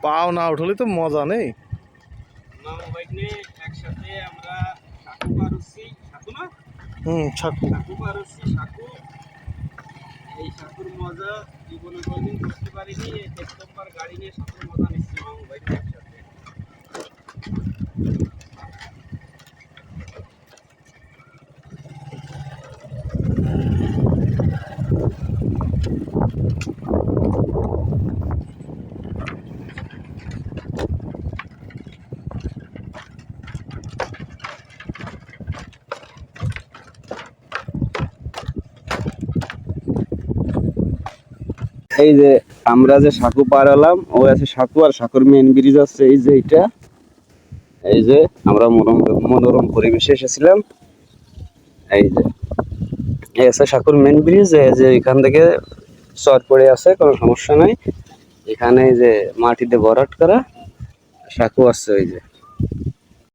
পাও না উঠলে তো মজা নেই। একসাথে আমরা সাঁকু পার হচ্ছি, সাঁকু না? সাঁকু। সাঁকু পার হচ্ছি, সাঁকু। এই সাঁকুর মজা জীবনে কোনোদিন বুঝতে পারিনি। এই প্রথমবার গাড়ি নিয়ে সাঁকুর মজা নিচ্ছি মামু ভাই একসাথে। এই যে আমরা যে সাঁকু পার হলাম, ওই আছে সাঁকু, আর সাঁকুর মেন ব্রিজ আছে এই যে এইটা। এই যে আমরা মনোরম পরিবেশে এসেছিলাম। এই যে এই আছে সাঁকুর মেন ব্রিজ। এই যে এখান থেকে চর পড়ে আছে, কোনো সমস্যা নাই। এখানে যে মাটিতে ভরাট করা সাঁকু আছে ওই যে।